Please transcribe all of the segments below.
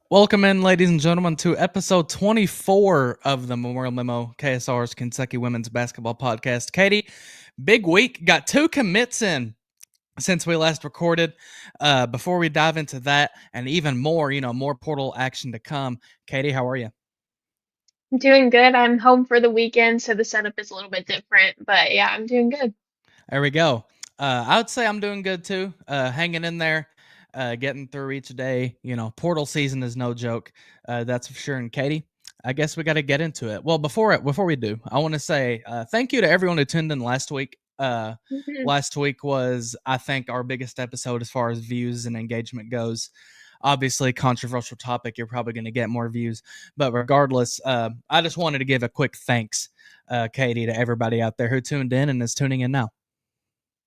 Welcome in, ladies and gentlemen, to episode 24 of the Memorial Memo, KSR's Kentucky Women's Basketball Podcast. Katie, big week. Got two commits in since we last recorded. Before we dive into that and even more, more portal action to come. Katie, how are you? I'm doing good. I'm home for the weekend, so the setup is a little bit different, but yeah, I'm doing good. There we go. I would say I'm doing good too. Hanging in there, getting through each day. Portal season is no joke. That's for sure. And Katie, I guess we got to get into it. Well, before we do, I want to say thank you to everyone who tuned in last week. Mhm. Last week was, I think, our biggest episode as far as views and engagement goes. Obviously, controversial topic. You're probably going to get more views, but regardless, I just wanted to give a quick thanks, Katie, to everybody out there who tuned in and is tuning in now.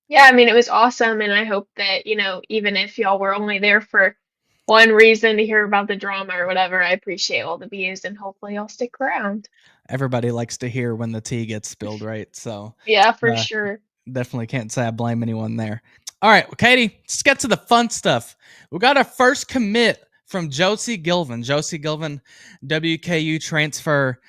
Yeah, I mean, it was awesome, and I hope that, even if y'all were only there for one reason to hear about the drama or whatever, I appreciate all the views, and hopefully y'all stick around. Everybody likes to hear when the tea gets spilled, right? So Yeah, for uh, sure. definitely can't say I blame anyone there. All right, well, Katie, let's get to the fun stuff. We got our first commit from Josie Gilvin. Josie Gilvin, WKU transfer.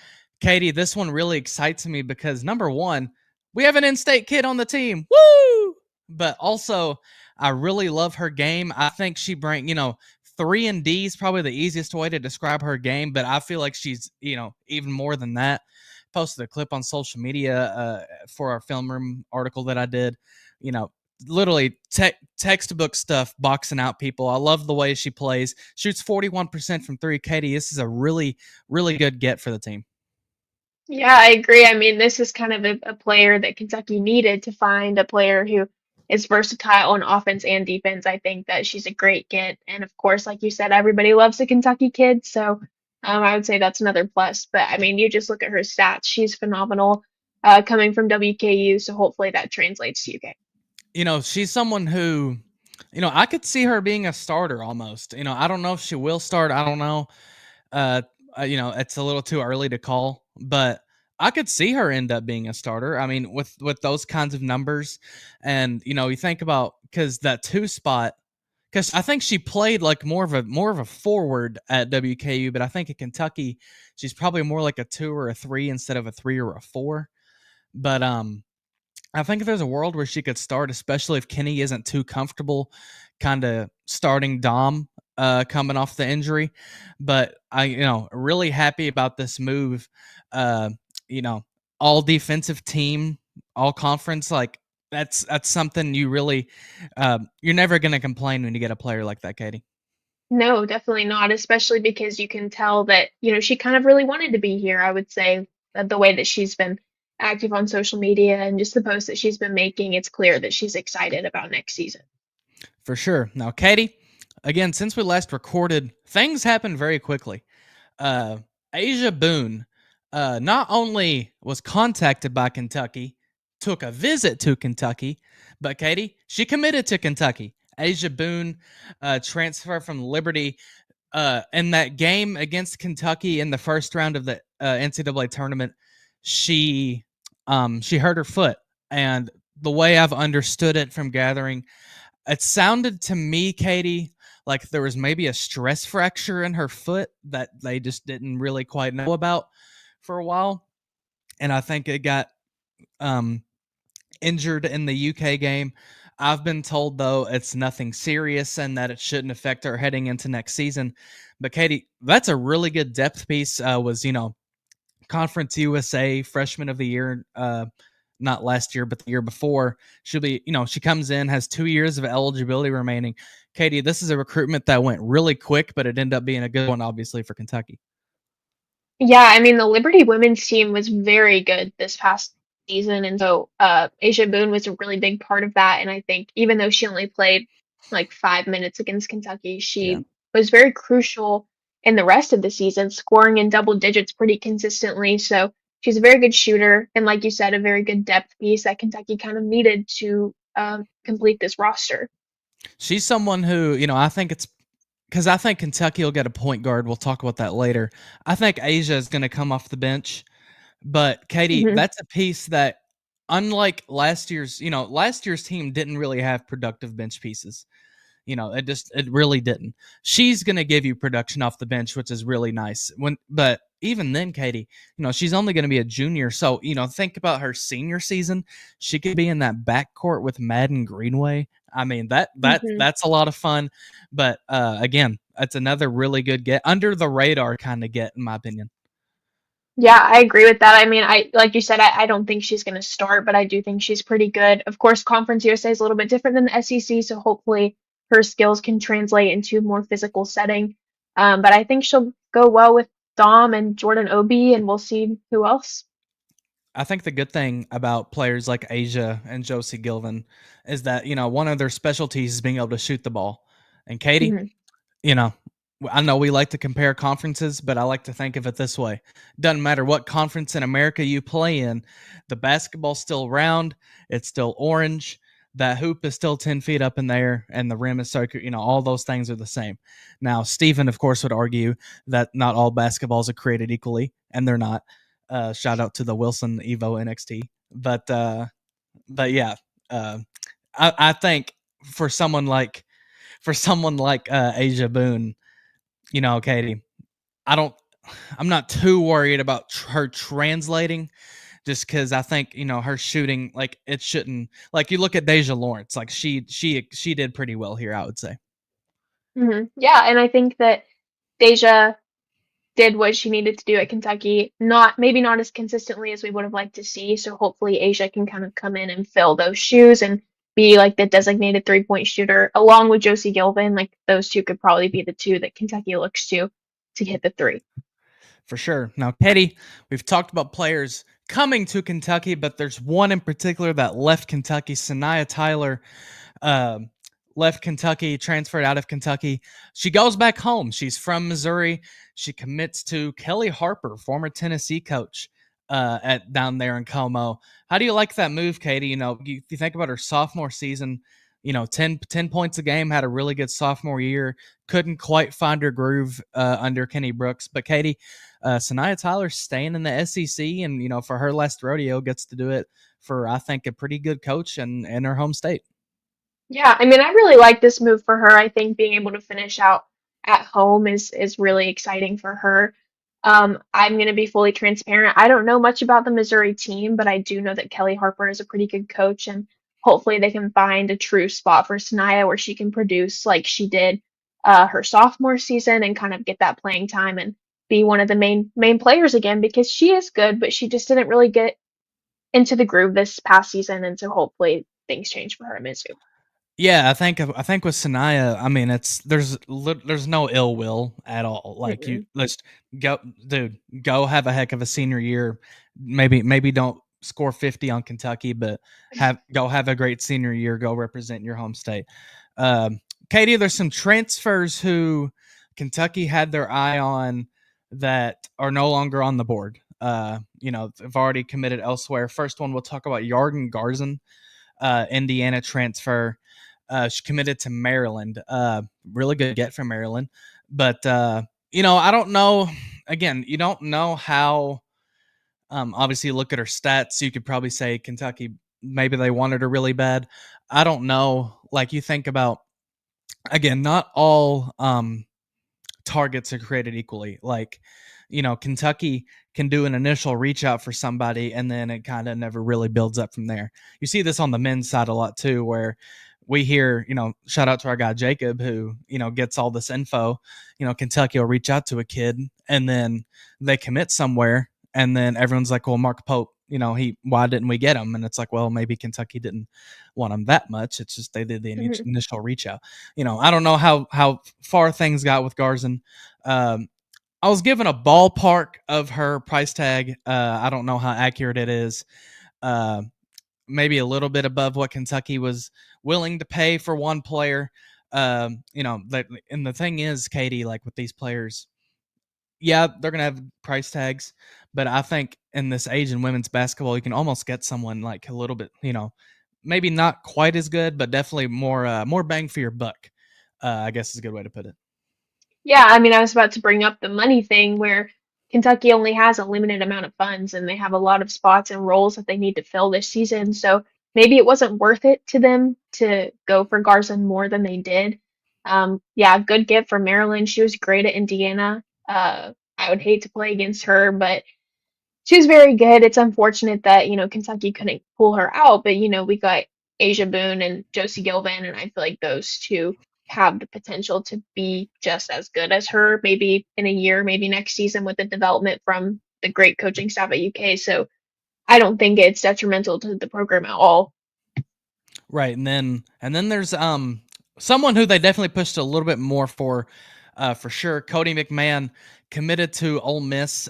Katie, this one really excites me because number one, we have an in-state kid on the team. Woo! But also, I really love her game. I think she bring, 3 and D is probably the easiest way to describe her game, but I feel like she's, even more than that. Posted a clip on social media for our film room article that I did. You know, literally textbook stuff, boxing out people. I love the way she plays. Shoots 41% from three. Katie, this is a really, really good get for the team. Yeah, I agree. I mean, this is kind of a player that Kentucky needed to find a player who is versatile on offense and defense. I think that she's a great get. And of course, like you said, everybody loves a Kentucky kid. So I would say that's another plus. But I mean, you just look at her stats. She's phenomenal coming from WKU. So hopefully that translates to UK. She's someone who, I could see her being a starter almost. I don't know if she will start. I don't know. Uh, it's a little too early to call, but I could see her end up being a starter. I mean, with those kinds of numbers, and you think about because that two spot, because I think she played like more of a forward at WKU, but I think at Kentucky she's probably more like a two or a three instead of a three or a four. But I think if there's a world where she could start, especially if Kenny isn't too comfortable kind of starting Dom coming off the injury. But I, really happy about this move. Uh, you know, all defensive team, all conference, like that's something you really you're never gonna complain when you get a player like that, Katie. No, definitely not, especially because you can tell that, she kind of really wanted to be here, I would say, the way that she's been active on social media and just the posts that she's been making, it's clear that she's excited about next season. For sure. Now, Katie, again, since we last recorded, things happened very quickly. uh, Asia Boone not only was contacted by Kentucky, took a visit to Kentucky, but Katie, she committed to Kentucky. Asia Boone transfer from Liberty in that game against Kentucky in the first round of the NCAA tournament. She hurt her foot, and the way I've understood it from gathering, it sounded to me, Katie, like there was maybe a stress fracture in her foot that they just didn't really quite know about for a while. And I think it got um, injured in the UK game. I've been told, though, it's nothing serious and that it shouldn't affect her heading into next season. But, Katie, that's a really good depth piece. Was, Conference USA Freshman of the Year, not last year, but the year before. She'll be, she comes in, has 2 years of eligibility remaining. Katie, this is a recruitment that went really quick, but it ended up being a good one, obviously, for Kentucky. Yeah, I mean, the Liberty women's team was very good this past season, and so Asia Boone was a really big part of that. And I think even though she only played like 5 minutes against Kentucky, Yeah. she was very crucial in the rest of the season, scoring in double digits pretty consistently. So she's a very good shooter, and like you said, a very good depth piece that Kentucky kind of needed to complete this roster. She's someone who, I think it's because I think Kentucky will get a point guard. We'll talk about that later. I think Asia is going to come off the bench. But Katie, Hmm. that's a piece that, unlike last year's team didn't really have productive bench pieces. It really didn't. She's going to give you production off the bench, which is really nice. But even then, Katie, she's only going to be a junior. So, think about her senior season. She could be in that backcourt with Madden Greenway. I mean, Hmm. that's a lot of fun. But again, that's another really good get, under the radar kind of get, in my opinion. Yeah, I agree with that. I mean, I like you said, I don't think she's going to start, but I do think she's pretty good. Of course, Conference USA is a little bit different than the SEC, so hopefully her skills can translate into a more physical setting. But I think she'll go well with Dom and Jordan Obi, and we'll see who else. I think the good thing about players like Asia and Josie Gilvin is that, one of their specialties is being able to shoot the ball. And Katie, Hmm. you know, I know we like to compare conferences, but I like to think of it this way. Doesn't matter what conference in America you play in, the basketball's still round, it's still orange, that hoop is still 10 feet up in there, and the rim is circular. All those things are the same. Now, Stephen, of course, would argue that not all basketballs are created equally, and they're not. Shout out to the Wilson Evo NXT. But yeah, uh, I think for someone like Asia Boone, Katie, I don't. I'm not too worried about her translating, just because I think her shooting, like, it shouldn't. Like, you look at Deja Lawrence, like, she did pretty well here, I would say. Hmm. Yeah, and I think that Deja did what she needed to do at Kentucky. Not maybe not as consistently as we would have liked to see. So hopefully Asia can kind of come in and fill those shoes and be like the designated 3-point shooter along with Josie Gilvin. Like those two could probably be the two that Kentucky looks to hit the three. For sure. Now, Katie, we've talked about players coming to Kentucky, but there's one in particular that left Kentucky, Sanaya Tyler. um, Left Kentucky, transferred out of Kentucky. She goes back home. She's from Missouri. She commits to Kelly Harper, former Tennessee coach, at down there in Como. How do you like that move, Katie? You think about her sophomore season. 10 points a game. Had a really good sophomore year. Couldn't quite find her groove under Kenny Brooks, but Katie, Sanaya Tyler staying in the SEC, and for her last rodeo, gets to do it for, I think, a pretty good coach and in her home state. Yeah, I mean, I really like this move for her. I think being able to finish out at home is really exciting for her. I'm going to be fully transparent. I don't know much about the Missouri team, but I do know that Kelly Harper is a pretty good coach, and hopefully they can find a true spot for Sanaya where she can produce like she did her sophomore season and kind of get that playing time and be one of the main players again because she is good, but she just didn't really get into the groove this past season, and so hopefully things change for her at Mizzou. Yeah, I think with Sanaya, I mean, there's no ill will at all. Like, Mm-mm. let's go, dude, go have a heck of a senior year. Maybe don't score 50 on Kentucky, but have a great senior year. Go represent your home state. Um, Katie, there's some transfers who Kentucky had their eye on that are no longer on the board. They've already committed elsewhere. First one, we'll talk about Yarden Garzon, Indiana transfer. She committed to Maryland. Really good get from Maryland. But, I don't know. Again, you don't know how. Obviously, you look at her stats. You could probably say Kentucky, maybe they wanted her really bad. I don't know. Like, you think about, again, not all targets are created equally. Like, Kentucky can do an initial reach out for somebody, and then it kind of never really builds up from there. You see this on the men's side a lot too, where we hear, shout out to our guy Jacob, who, gets all this info. Kentucky will reach out to a kid, and then they commit somewhere, and then everyone's like, well, Mark Pope, why didn't we get him? And it's like, well, maybe Kentucky didn't want him that much. It's just they did the Mhm. initial reach out. I don't know how far things got with Garzon. Um, I was given a ballpark of her price tag. I don't know how accurate it is. Uh, Maybe a little bit above what Kentucky was willing to pay for one player. And the thing is, Katie, like with these players, yeah, they're gonna have price tags, but I think in this age in women's basketball, you can almost get someone like a little bit, maybe not quite as good, but definitely more bang for your buck. I guess is a good way to put it. Yeah, I mean, I was about to bring up the money thing where Kentucky only has a limited amount of funds and they have a lot of spots and roles that they need to fill this season. So maybe it wasn't worth it to them to go for Garson more than they did. Yeah, good get for Maryland. She was great at Indiana. I would hate to play against her, but she was very good. It's unfortunate that, Kentucky couldn't pull her out, but we got Asia Boone and Josie Gilvan, and I feel like those two have the potential to be just as good as her, maybe in a year, maybe next season with the development from the great coaching staff at UK. So I don't think it's detrimental to the program at all. Right, and then there's someone who they definitely pushed a little bit more for sure. Cody McMahon committed to Ole Miss.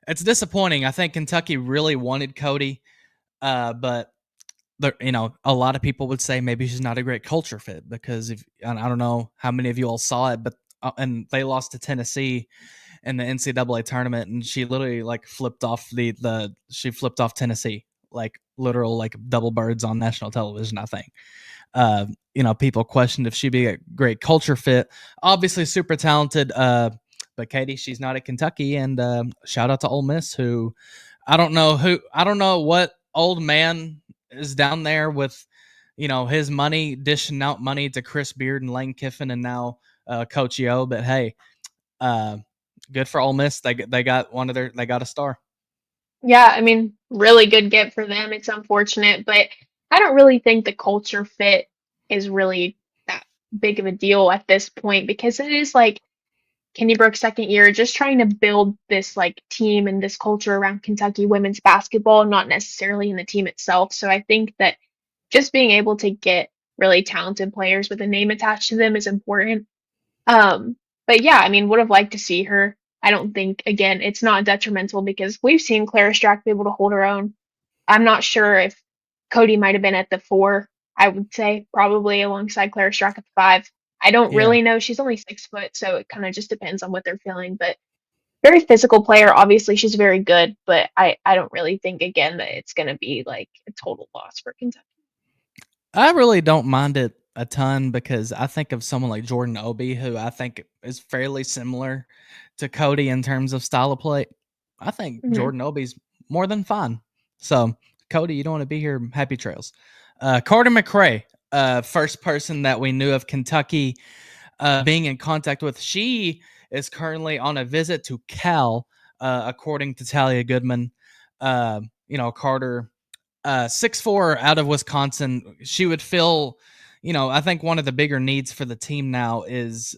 It's disappointing. I think Kentucky really wanted Cody, but a lot of people would say maybe she's not a great culture fit because if and I don't know how many of you all saw it, but and they lost to Tennessee in the NCAA tournament, and she literally like flipped off the she flipped off Tennessee like literal like double birds on national television. I think. People questioned if she'd be a great culture fit. Obviously, super talented. But Katie, she's not at Kentucky, and shout out to Ole Miss, who I don't know what old man is down there with, his money dishing out money to Chris Beard and Lane Kiffin, and now Coach Yo. But hey, uh, good for Ole Miss. They got they got a star. Yeah, I mean, really good get for them. It's unfortunate, but I don't really think the culture fit is really that big of a deal at this point because it is like Kenny Brooks' second year, just trying to build this like team and this culture around Kentucky women's basketball, not necessarily in the team itself. So I think that just being able to get really talented players with a name attached to them is important. But yeah, I mean, would have liked to see her. I don't think, again, it's not detrimental because we've seen Clara Strack be able to hold her own. I'm not sure if Cody might have been at the four, I would say, probably alongside Clara Strack at the five. I don't Yeah. really know. She's only 6 foot, so it kind of just depends on what they're feeling. But very physical player. Obviously, she's very good, but I don't really think, again, that it's going to be like a total loss for Kentucky. I really don't mind it a ton because I think of someone like Jordan Obi, who I think is fairly similar to Cody in terms of style of play. I think Hmm. Jordan Obi's more than fine. So, Cody, you don't want to be here. Happy trails. Carter McRae, first person that we knew of Kentucky being in contact with. She is currently on a visit to Cal, according to Talia Goodman. Carter 6'4" out of Wisconsin. She would fill, I think one of the bigger needs for the team now is,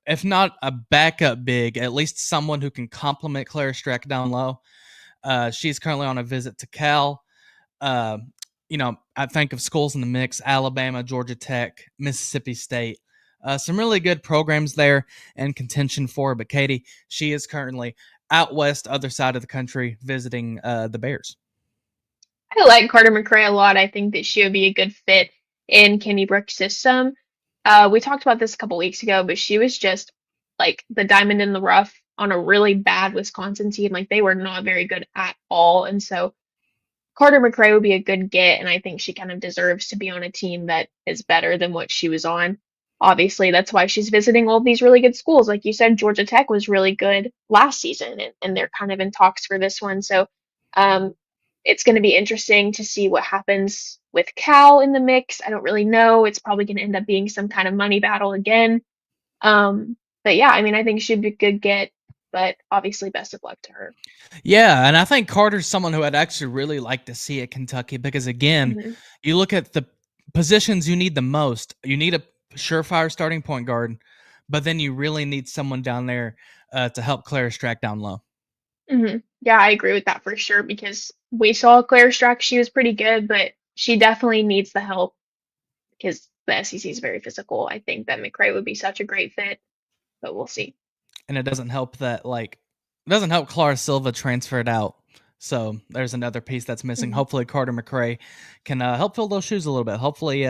if not a backup big, at least someone who can complement Claire Strack down low. She's currently on a visit to Cal. Uh, I think of schools in the mix: Alabama, Georgia Tech, Mississippi State. Some really good programs there and contention for. But Katie, she is currently out west, other side of the country, visiting the Bears. I like Carter McRae a lot. I think that she would be a good fit in Kenny Brook's system. We talked about this a couple weeks ago, but she was just like the diamond in the rough on a really bad Wisconsin team. Like they were not very good at all. And so Carter McRae would be a good get, and I think she kind of deserves to be on a team that is better than what she was on. Obviously, that's why she's visiting all these really good schools. Like you said, Georgia Tech was really good last season, and they're kind of in talks for this one. So um, it's going to be interesting to see what happens with Cal in the mix. I don't really know. It's probably going to end up being some kind of money battle again. But yeah, I mean, I think she'd be a good get, but obviously, best of luck to her. Yeah, and I think Carter's someone who I'd actually really like to see at Kentucky because again, Hmm. you look at the positions you need the most. You need a surefire starting point guard, but then you really need someone down there to help Claire Strack down low. Yeah, I agree with that for sure because we saw Claire Strack, she was pretty good, but she definitely needs the help because the SEC is very physical. I think that McRae would be such a great fit, but we'll see. And it doesn't help that it doesn't help Clara Silva transferred out. So there's another piece that's missing. Hmm. Hopefully Carter McRae can help fill those shoes a little bit. Hopefully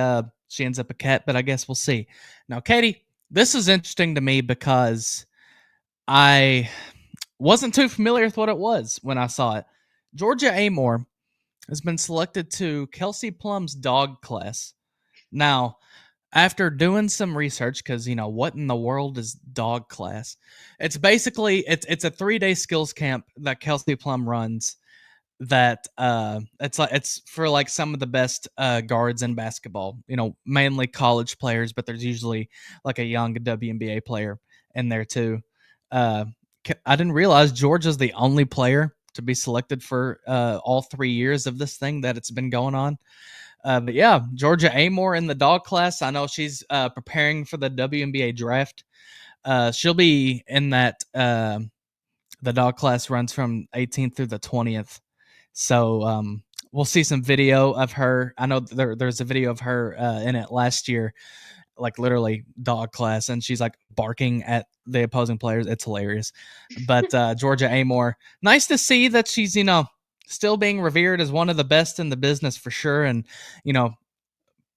she ends up a cat, but I guess we'll see. Now, Katie, this is interesting to me because I wasn't too familiar with what it was when I saw it. Georgia Amoore has been selected to Kelsey Plum's dog class. Now, after doing some research, because what in the world is dog class? It's basically it's a 3-day skills camp that Kelsey Plum runs. that it's for like some of the best guards in basketball. You know, mainly college players, but there's usually like a young WNBA player in there too. Uh, I didn't realize Georgia's the only player to be selected for all 3 years of this thing that it's been going on. But yeah, Georgia Amoore in the dog class. I know she's preparing for the WNBA draft. She'll be in that. The dog class runs from 18th through the 20th. So we'll see some video of her. I know there's a video of her in it last year, like literally dog class, and she's like barking at the opposing players. It's hilarious. But Georgia Amoore, nice to see that she's still being revered as one of the best in the business for sure. And you know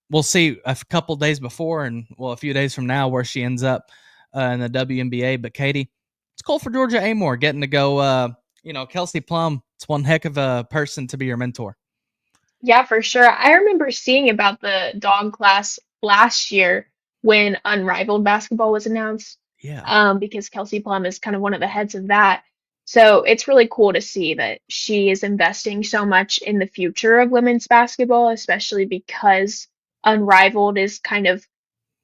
we'll see a couple days before and well a few days from now where she ends up in the WNBA. But Katie, it's cool for Georgia Amoore getting to go. Kelsey Plum. It's one heck of a person to be your mentor. Yeah, for sure. I remember seeing about the dog class last year when Unrivaled basketball was announced, Yeah, because Kelsey Plum is kind of one of the heads of that. So it's really cool to see that she is investing so much in the future of women's basketball, especially because Unrivaled is kind of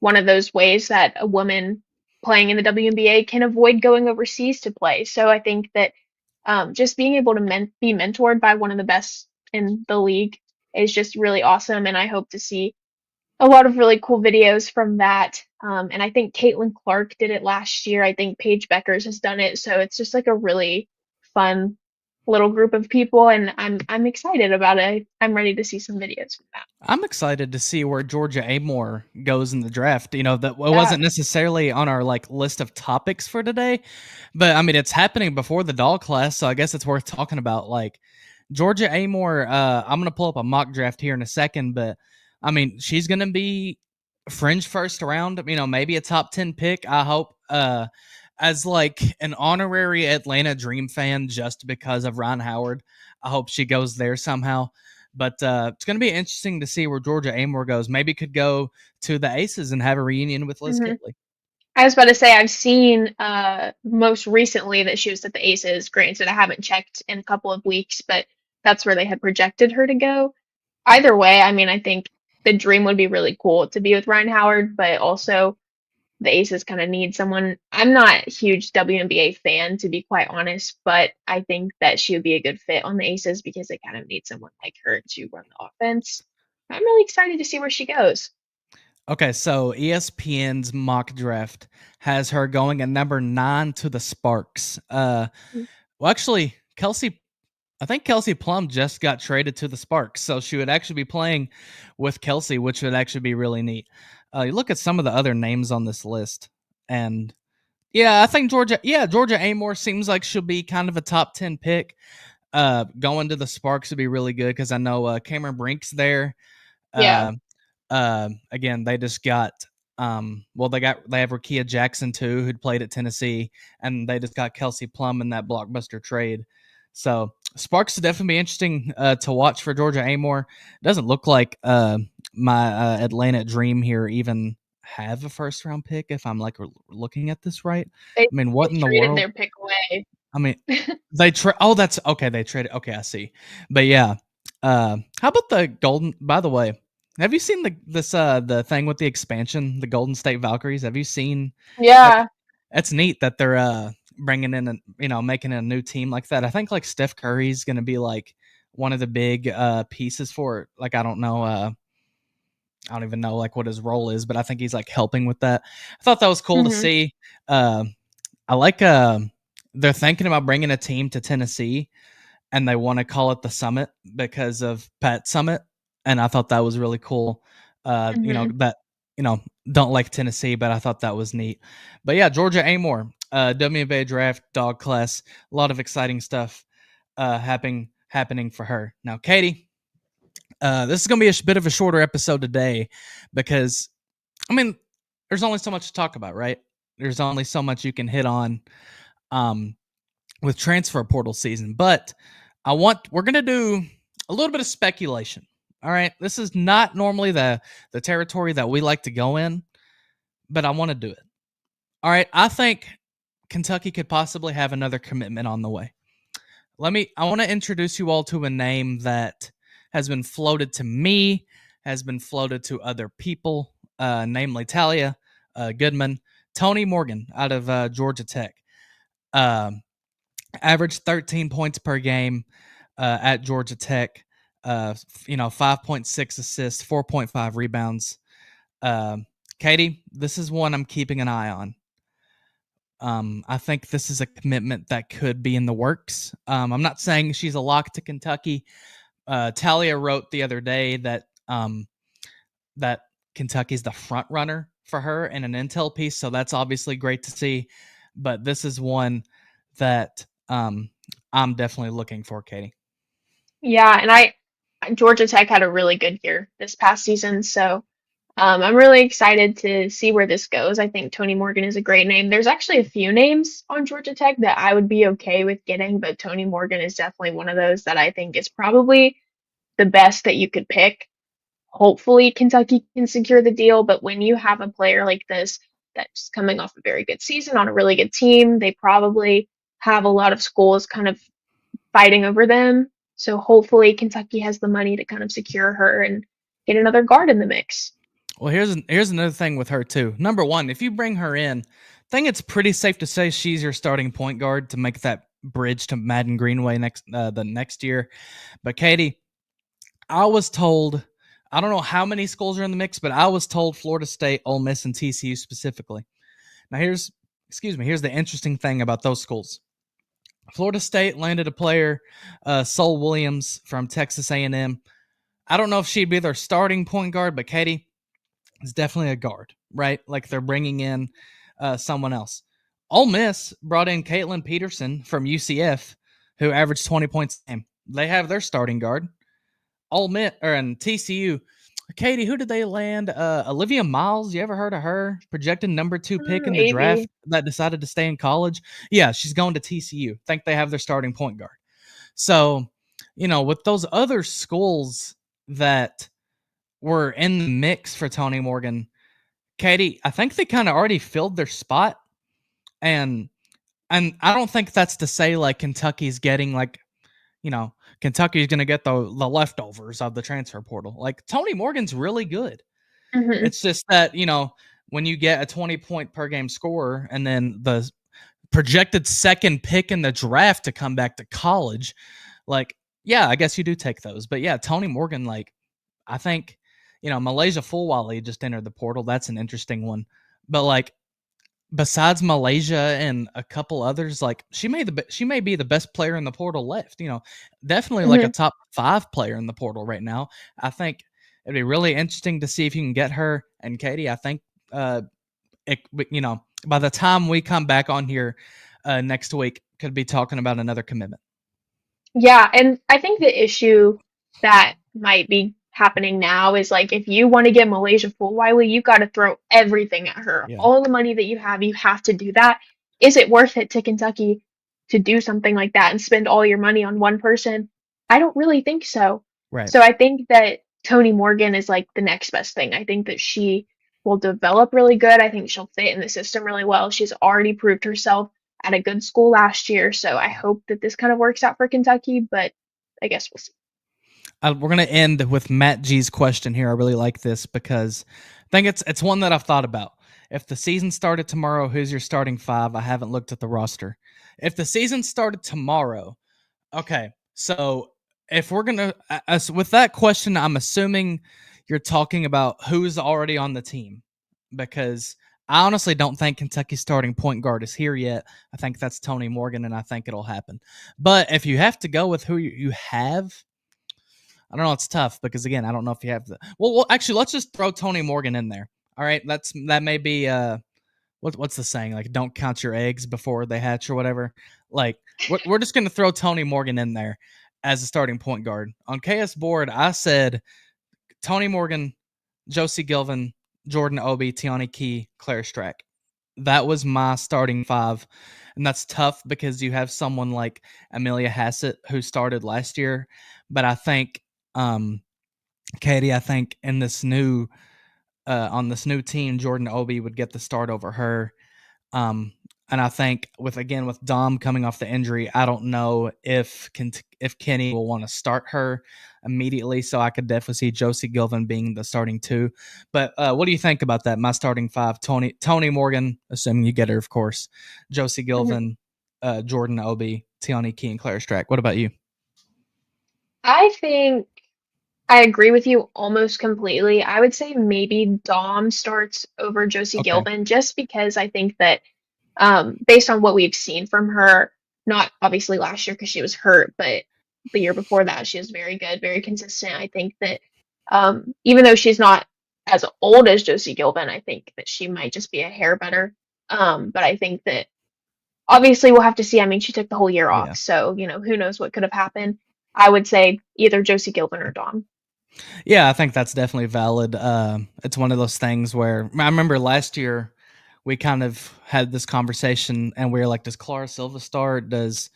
one of those ways that a woman playing in the WNBA can avoid going overseas to play. So I think that just being able to be mentored by one of the best in the league is just really awesome. And I hope to see a lot of really cool videos from that. And I think Caitlin Clark did it last year. I think Paige Beckers has done it. So it's just like a really fun little group of people, and I'm excited about it. I'm ready to see some videos from that. I'm excited to see where Georgia Amoore goes in the draft. You know, that it Yeah. wasn't necessarily on our like list of topics for today, but I mean it's happening before the dog class, so I guess it's worth talking about. Like Georgia Amoore, I'm gonna pull up a mock draft here in a second, but I mean she's gonna be fringe first round. You know, maybe a top 10 pick. I hope. As like an honorary Atlanta Dream fan, just because of Ron Howard, I hope she goes there somehow. But it's going to be interesting to see where Georgia Amoore goes. Maybe could go to the Aces and have a reunion with Liz hmm Kitley. I was about to say I've seen most recently that she was at the Aces. Granted, I haven't checked in a couple of weeks, but that's where they had projected her to go. Either way, I mean, I think the dream would be really cool to be with Ryan Howard, but also the Aces kind of need someone. I'm not a huge WNBA fan, to be quite honest, but I think that she would be a good fit on the Aces because they kind of need someone like her to run the offense. I'm really excited to see where she goes. Okay, so ESPN's mock draft has her going at number 9 to the Sparks. Well, actually, I think Kelsey Plum just got traded to the Sparks, so she would actually be playing with Kelsey, which would actually be really neat. You look at some of the other names on this list, and yeah, I think Georgia Amoore seems like she'll be kind of a top 10 pick. Going to the Sparks would be really good because I know Cameron Brink's there. Yeah. Uh, Again, they just got they have Rakia Jackson too, who'd played at Tennessee, and they just got Kelsey Plum in that blockbuster trade. So Sparks would definitely be interesting to watch for Georgia Amoore. It doesn't look like my Atlanta Dream here even have a first round pick. If I'm like looking at this right, They I mean, they what in the traded world? their pick away. I mean, they trade. Oh, that's okay. They traded. Okay, I see. But yeah, how about the Golden? By the way, have you seen the thing with the expansion, the Golden State Valkyries? Have you seen like Yeah. it's neat that they're bringing in and making a new team like that. I think like Steph Curry's gonna be like one of the big pieces for it. Like I don't even know like what his role is, but I think he's like helping with that. I thought that was cool to hmm see. Uh, I like they're thinking about bringing a team to Tennessee and they want to call it the Summit because of Pat Summit, and I thought that was really cool. hmm That you know don't like Tennessee, but I thought that was neat. But yeah, Georgia Amoore, WNBA draft dog class, a lot of exciting stuff happening for her. Now, Katie, this is gonna be a bit of a shorter episode today because I mean, there's only so much to talk about, right? There's only so much you can hit on. Um, with transfer portal season. But we're gonna do a little bit of speculation. All right. This is not normally the territory that we like to go in, but I want to do it. All right. I think Kentucky could possibly have another commitment on the way. I want to introduce you all to a name that has been floated to me, has been floated to other people, namely Talia Goodman, Tony Morgan out of Georgia Tech. Um, Averaged 13 points per game at Georgia Tech. 5.6 assists, 4.5 rebounds. Um, Katie, this is one I'm keeping an eye on. I think this is a commitment that could be in the works. I'm not saying she's a lock to Kentucky. Talia wrote the other day that Kentucky's the front runner for her in an intel piece, so that's obviously great to see. But this is one that I'm definitely looking for, Katie. Yeah, and I Georgia Tech had a really good year this past season, so I'm really excited to see where this goes. I think Tony Morgan is a great name. There's actually a few names on Georgia Tech that I would be okay with getting, but Tony Morgan is definitely one of those that I think is probably the best that you could pick. Hopefully, Kentucky can secure the deal, but when you have a player like this that's coming off a very good season on a really good team, they probably have a lot of schools kind of fighting over them. So hopefully, Kentucky has the money to kind of secure her and get another guard in the mix. Well, here's another thing with her too. Number one, if you bring her in, I think it's pretty safe to say she's your starting point guard to make that bridge to Madden Greenway the next year. But Katie, I was told, I don't know how many schools are in the mix, but I was told Florida State, Ole Miss, and TCU specifically. Now here's the interesting thing about those schools. Florida State landed a player, Sol Williams from Texas A&M. I don't know if she'd be their starting point guard, but Katie is definitely a guard, right? Like they're bringing in someone else. Ole Miss brought in Caitlin Peterson from UCF, who averaged 20 points a game. They have their starting guard. Ole Miss and TCU. Katie, who did they land? Olivia Miles. You ever heard of her? Projected number 2 pick in the draft Maybe. that decided to stay in college. Yeah, she's going to TCU. Think they have their starting point guard. So, with those other schools that were in the mix for Tony Morgan, Katie, I think they kind of already filled their spot, and I don't think that's to say like Kentucky's getting like you know, Kentucky's going to get the leftovers of the transfer portal. Like Tony Morgan's really good. Hmm. It's just that, when you get a 20-point per game scorer and then the projected second pick in the draft to come back to college, like, yeah, I guess you do take those. But yeah, Tony Morgan, like, I think, Malaysia Fulwali just entered the portal. That's an interesting one. But like, besides Malaysia and a couple others, like she may be the best player in the portal left. Definitely like a Hmm. top 5 player in the portal right now. I think it'd be really interesting to see if you can get her. And Katie, I think it, by the time we come back on here next week, could be talking about another commitment. Yeah, and I think the issue that might be happening now is like if you want to get Malaysia full Wiley, you got to throw everything at her. Yeah. All the money that you have to do that. Is it worth it to Kentucky to do something like that and spend all your money on one person? I don't really think so. Right. So I think that Tony Morgan is like the next best thing. I think that she will develop really good. I think she'll fit in the system really well. She's already proved herself at a good school last year. So I hope that this kind of works out for Kentucky, but I guess we'll see. We're gonna end with Matt G's question here. I really like this because I think it's one that I've thought about. If the season started tomorrow, who's your starting 5? I haven't looked at the roster. If the season started tomorrow, okay. So if we're gonna, with that question, I'm assuming you're talking about who's already on the team because I honestly don't think Kentucky's starting point guard is here yet. I think that's Tony Morgan, and I think it'll happen. But if you have to go with who you have, I don't know. It's tough because again, I don't know if you have the. Well, actually, let's just throw Tony Morgan in there. All right, that may be what's the saying? Like, don't count your eggs before they hatch or whatever. Like, we're just gonna throw Tony Morgan in there as a starting point guard on KS board. I said Tony Morgan, Josie Gilvin, Jordan Obi, Tiani Key, Claire Strack. That was my starting 5. And that's tough because you have someone like Amelia Hassett who started last year. But I think, Katie, I think in this new on this new team, Jordan Obi would get the start over her. Um, And I think with Dom coming off the injury, I don't know if Kenny will want to start her immediately. So I could definitely see Josie Gilvin being the starting two. But what do you think about that? My starting five: Tony Morgan, assuming you get her, of course. Josie Mhm. Gilvin, Jordan Obi, Tiani Key, and Claire Strack. What about you? I think I agree with you almost completely. I would say maybe Dom starts over Josie Okay. Gilvin just because I think that based on what we've seen from her, not obviously last year because she was hurt, but the year before that, she was very good, very consistent. I think that even though she's not as old as Josie Gilvin, I think that she might just be a hair better. But I think that obviously we'll have to see. I mean, she took the whole year off, Yeah. so who knows what could have happened. I would say either Josie Gilvin or Dom. Yeah, I think that's definitely valid. It's one of those things where I remember last year we kind of had this conversation and we were like, does Clara Silva start? Does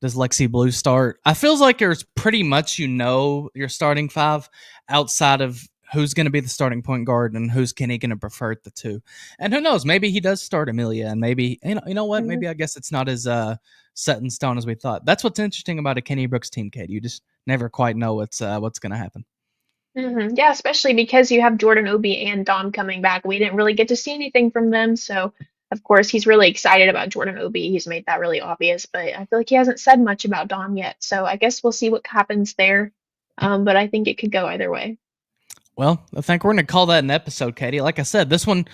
Lexi Blue start? I feels like there's pretty much your starting five outside of who's going to be the starting point guard and who's Kenny going to prefer the two. And who knows? Maybe he does start Amelia, and maybe you know what? Mhm. Maybe I guess it's not as set in stone as we thought. That's what's interesting about a Kenny Brooks team, Kate. You just never quite know what's going to happen. Yeah, especially because you have Jordan Obi and Dom coming back. We didn't really get to see anything from them, so of course he's really excited about Jordan Obi. He's made that really obvious, but I feel like he hasn't said much about Dom yet. So I guess we'll see what happens there. But I think it could go either way. Well, I think we're going to call that an episode, Katie. Like I said, this one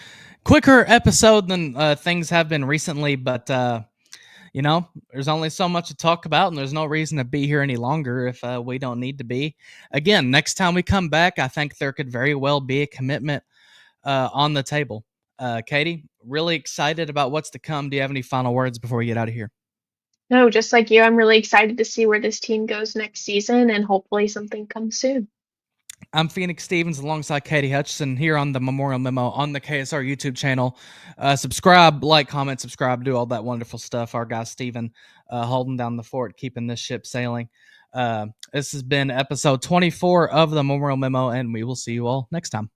quicker episode than things have been recently, but there's only so much to talk about, and there's no reason to be here any longer if we don't need to be. Again, next time we come back, I think there could very well be a commitment on the table. Katie, really excited about what's to come. Do you have any final words before we get out of here? No, just like you, I'm really excited to see where this team goes next season, and hopefully something comes soon. I'm Phoenix Stevens alongside Katie Hutchison here on the Memorial Memo on the KSR YouTube channel. Subscribe, like, comment, subscribe, do all that wonderful stuff. Our guy Steven holding down the fort, keeping this ship sailing. This has been episode 24 of the Memorial Memo, and we will see you all next time.